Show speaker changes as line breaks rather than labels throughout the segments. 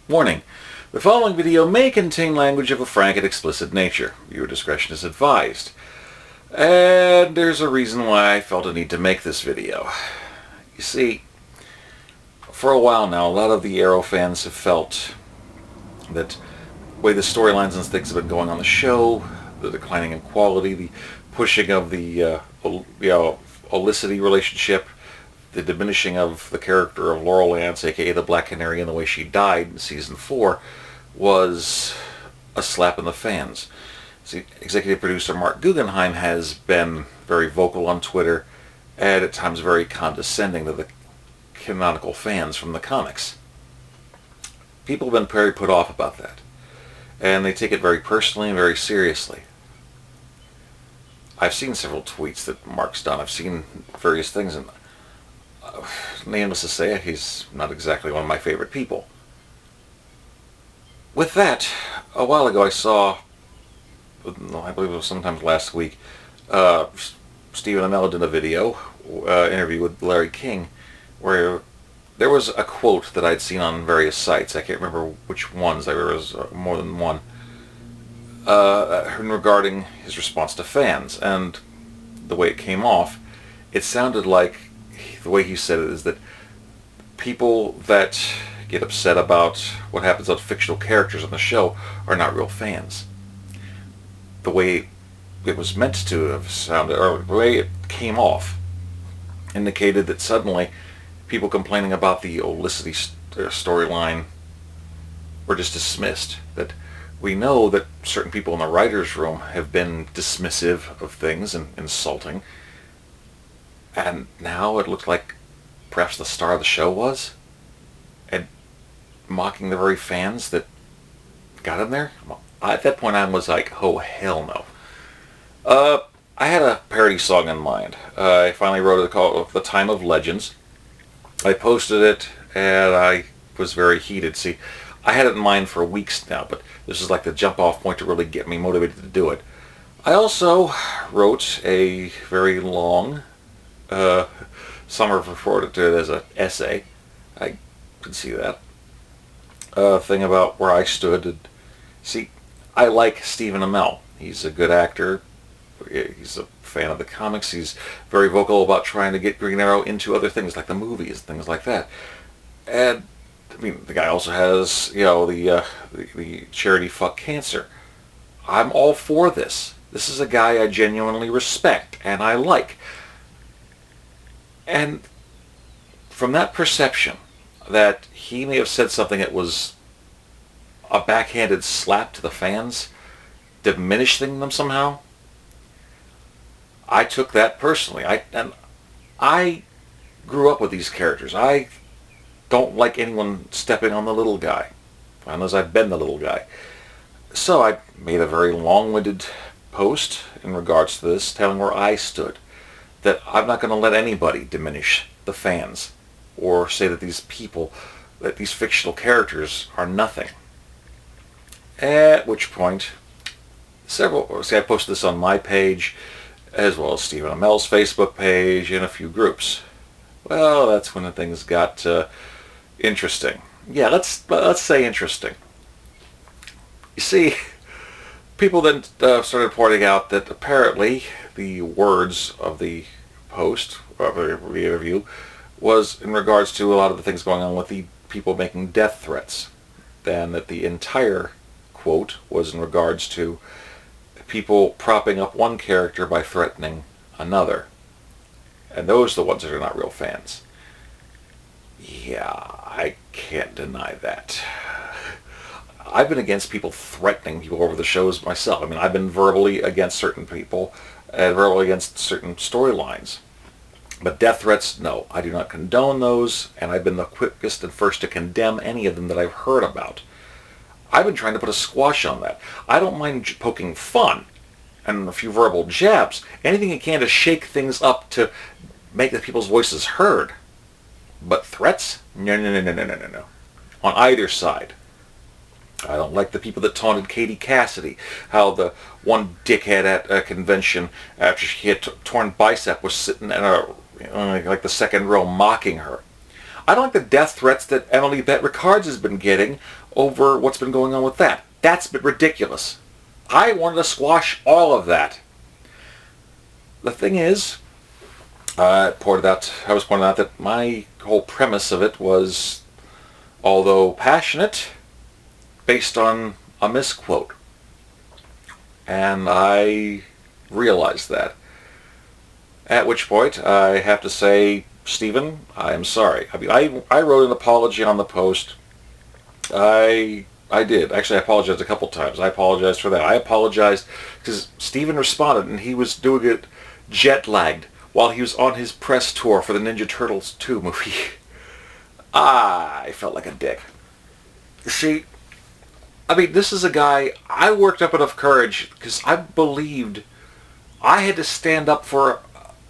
Warning: the following video may contain language of a frank and explicit nature. Viewer discretion is advised. And there's a reason why I felt a need to make this video. You see, for a while now, a lot of the Arrow fans have felt that the way the storylines and things have been going on the show, the declining in quality, the pushing of the Olicity relationship, the diminishing of the character of Laurel Lance, aka the Black Canary, and the way she died in season 4 was a slap in the fans. See, executive producer Mark Guggenheim has been very vocal on Twitter and at times very condescending to the canonical fans from the comics. People have been very put off about that, and they take it very personally and very seriously. I've seen several tweets that Mark's done. I've seen various things, and needless to say, he's not exactly one of my favorite people. With that, a while ago I saw, I believe it was sometime last week, Stephen Amell did a video, interview with Larry King, where there was a quote that I'd seen on various sites. I can't remember which ones. There was more than one, regarding his response to fans, and the way it came off. It sounded like, the way he said it is that people that get upset about what happens on fictional characters on the show are not real fans. The way it was meant to have sounded, or the way it came off, indicated that suddenly people complaining about the Olicity storyline were just dismissed. That we know that certain people in the writer's room have been dismissive of things and insulting, and now it looked like perhaps the star of the show was, and mocking the very fans that got in there. At that point I was like, oh hell no. I had a parody song in mind. I finally wrote it called The Time of Legends. I posted it and I was very heated. See, I had it in mind for weeks now, but this is like the jump off point to really get me motivated to do it. I also wrote a very long, some have referred to it as an essay. I can see that. Thing about where I stood. And, see, I like Stephen Amell. He's a good actor. He's a fan of the comics. He's very vocal about trying to get Green Arrow into other things like the movies and things like that. And I mean, the guy also has, the charity Fuck Cancer. I'm all for this. This is a guy I genuinely respect and I like. And from that perception that he may have said something that was a backhanded slap to the fans, diminishing them somehow, I took that personally. I grew up with these characters. I don't like anyone stepping on the little guy, unless I've been the little guy. So I made a very long-winded post in regards to this, telling where I stood. That I'm not going to let anybody diminish the fans or say that these people, that these fictional characters are nothing. At which point, I posted this on my page, as well as Stephen Amell's Facebook page, and a few groups. Well, that's when things got interesting. Yeah, let's say interesting. You see, people then started pointing out that apparently the words of the post, of the interview, was in regards to a lot of the things going on with the people making death threats. Then that the entire quote was in regards to people propping up one character by threatening another. And those are the ones that are not real fans. Yeah, I can't deny that. I've been against people threatening people over the shows myself. I mean, I've been verbally against certain people and verbally against certain storylines. But death threats, no. I do not condone those, and I've been the quickest and first to condemn any of them that I've heard about. I've been trying to put a squash on that. I don't mind poking fun and a few verbal jabs. Anything you can to shake things up to make the people's voices heard. But threats? No, no, no, no, no, no, no, no. On either side. I don't like the people that taunted Katie Cassidy. How the one dickhead at a convention after she had torn bicep was sitting in like the second row mocking her. I don't like the death threats that Emily Bett Rickards has been getting over what's been going on with that. That's been ridiculous. I wanted to squash all of that. The thing is, I was pointing out that my whole premise of it was, although passionate, based on a misquote. And I realized that. At which point, I have to say, Stephen, I'm sorry. I mean, I wrote an apology on the post. I did. Actually, I apologized a couple times. I apologized for that. I apologized because Stephen responded, and he was doing it jet-lagged while he was on his press tour for the Ninja Turtles 2 movie. I felt like a dick. See, I mean, this is a guy, I worked up enough courage because I believed I had to stand up for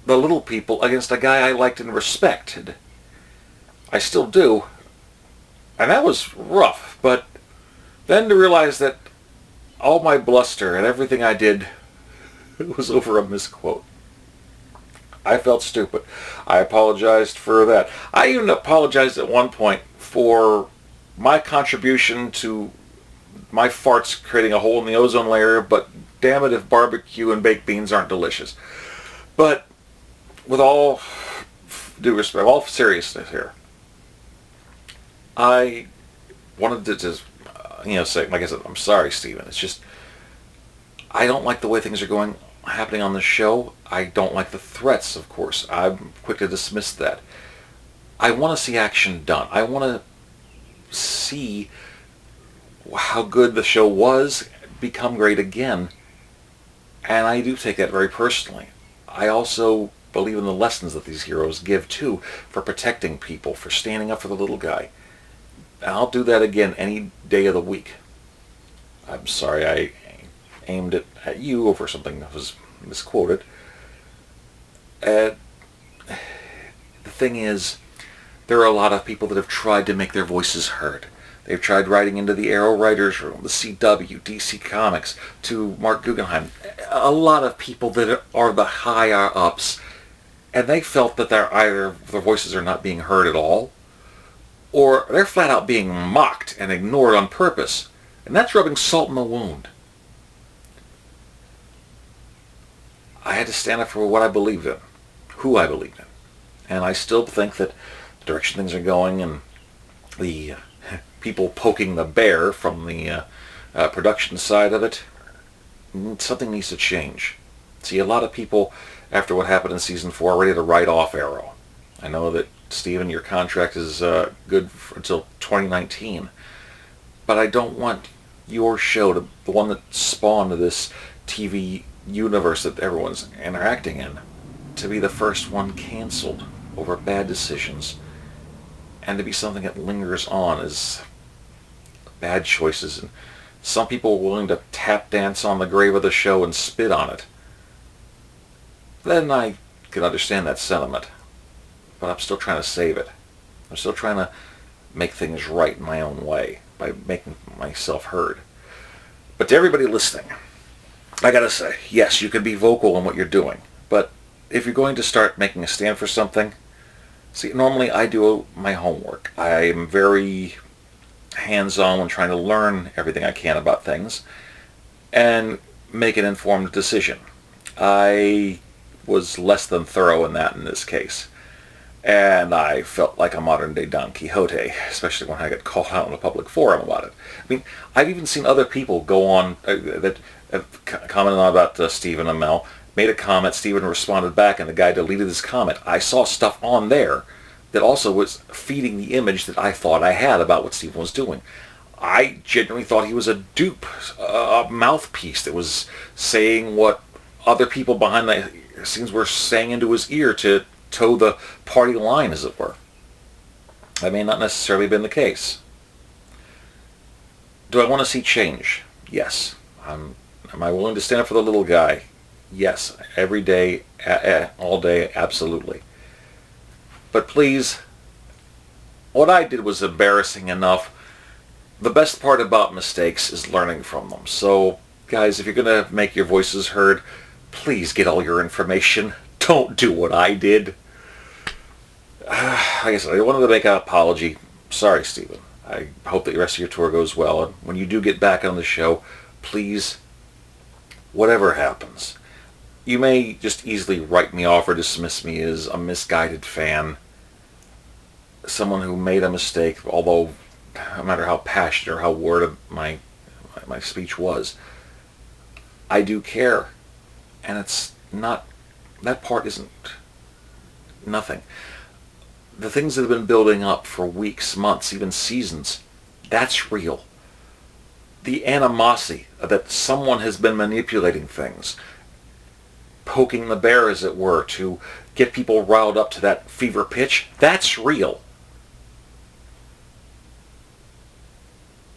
the little people against a guy I liked and respected. I still do. And that was rough, but then to realize that all my bluster and everything I did was over a misquote. I felt stupid. I apologized for that. I even apologized at one point for my contribution to my farts creating a hole in the ozone layer, but damn it if barbecue and baked beans aren't delicious. But with all due respect, all seriousness here, I wanted to just, say, like I said, I'm sorry, Stephen. It's just, I don't like the way things are happening on the show. I don't like the threats, of course. I'm quick to dismiss that. I want to see action done. I want to see how good the show was become great again. And I do take that very personally. I also believe in the lessons that these heroes give, too, for protecting people, for standing up for the little guy. And I'll do that again any day of the week. I'm sorry I aimed it at you over something that was misquoted. The thing is, there are a lot of people that have tried to make their voices heard. They've tried writing into the Arrow Writers Room, the CW, DC Comics, to Mark Guggenheim. A lot of people that are the higher ups, and they felt that either their voices are not being heard at all, or they're flat out being mocked and ignored on purpose. And that's rubbing salt in the wound. I had to stand up for what I believed in, who I believed in. And I still think that the direction things are going and the people poking the bear from the production side of it, something needs to change. See, a lot of people, after what happened in season 4, are ready to write off Arrow. I know that, Stephen, your contract is good until 2019. But I don't want your show, the one that spawned this TV universe that everyone's interacting in, to be the first one canceled over bad decisions, and to be something that lingers on as bad choices. And some people are willing to tap dance on the grave of the show and spit on it. Then I can understand that sentiment. But I'm still trying to save it. I'm still trying to make things right in my own way by making myself heard. But to everybody listening, I gotta say, yes, you can be vocal in what you're doing. But if you're going to start making a stand for something, see, normally I do my homework. I am very hands-on when trying to learn everything I can about things and make an informed decision. I was less than thorough in that in this case. And I felt like a modern-day Don Quixote, especially when I got called out in a public forum about it. I mean, I've even seen other people go on that have commented on about Stephen Amell, made a comment, Stephen responded back, and the guy deleted his comment. I saw stuff on there that also was feeding the image that I thought I had about what Stephen was doing. I genuinely thought he was a dupe, a mouthpiece that was saying what other people behind the scenes were saying into his ear to toe the party line, as it were. That may not necessarily have been the case. Do I want to see change? Yes. Am I willing to stand up for the little guy? Yes. Every day, all day, absolutely. But please, what I did was embarrassing enough. The best part about mistakes is learning from them. So, guys, if you're going to make your voices heard, please get all your information. Don't do what I did. I guess I wanted to make an apology. Sorry, Stephen. I hope that the rest of your tour goes well. And when you do get back on the show, please, whatever happens, you may just easily write me off or dismiss me as a misguided fan, someone who made a mistake, although no matter how passionate or how worded my speech was, I do care. And it's not, that part isn't nothing. The things that have been building up for weeks, months, even seasons, that's real. The animosity that someone has been manipulating things, poking the bear, as it were, to get people riled up to that fever pitch, that's real.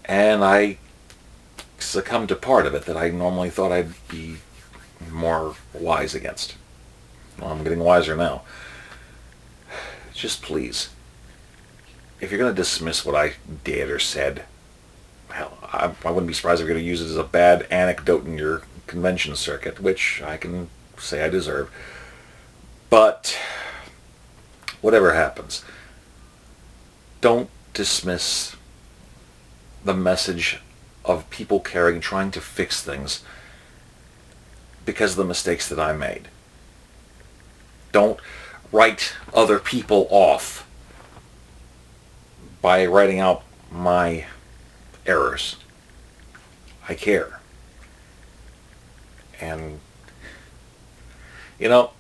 And I succumbed to part of it that I normally thought I'd be more wise against. Well, I'm getting wiser now. Just please, if you're going to dismiss what I did or said, hell, I wouldn't be surprised if you're going to use it as a bad anecdote in your convention circuit, which I can say I deserve. But whatever happens, don't dismiss the message of people caring, trying to fix things because of the mistakes that I made. Don't write other people off by writing out my errors. I care. And, you know,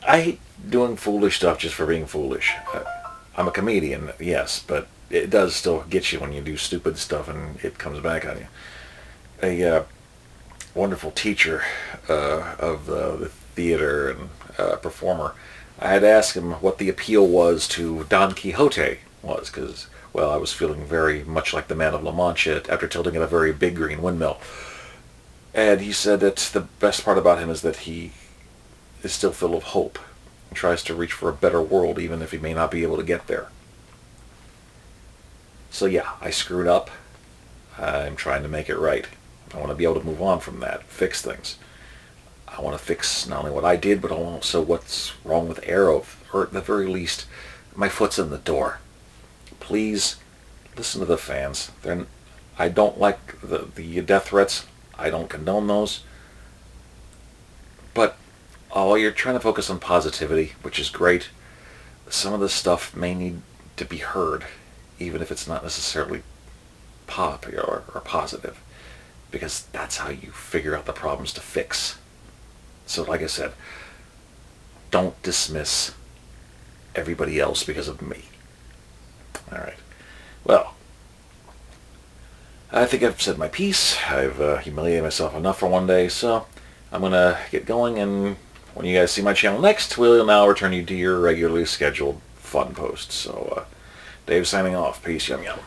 I hate doing foolish stuff just for being foolish. I'm a comedian, yes, but it does still get you when you do stupid stuff and it comes back on you. A wonderful teacher of the theater and performer, I had asked him what the appeal was to Don Quixote was, because, well, I was feeling very much like the Man of La Mancha after tilting at a very big green windmill. And he said that the best part about him is that he is still full of hope and tries to reach for a better world even if he may not be able to get there. So yeah, I screwed up. I'm trying to make it right. I want to be able to move on from that, fix things. I want to fix not only what I did, but also what's wrong with Arrow, or at the very least, my foot's in the door. Please listen to the fans. I don't like the death threats. I don't condone those. But you're trying to focus on positivity, which is great. Some of this stuff may need to be heard, even if it's not necessarily popular or positive, because that's how you figure out the problems to fix. So like I said, don't dismiss everybody else because of me. All right. Well, I think I've said my piece. I've humiliated myself enough for one day, so I'm going to get going, and when you guys see my channel next, we'll now return you to your regularly scheduled fun posts. So, Dave signing off. Peace, yum yum.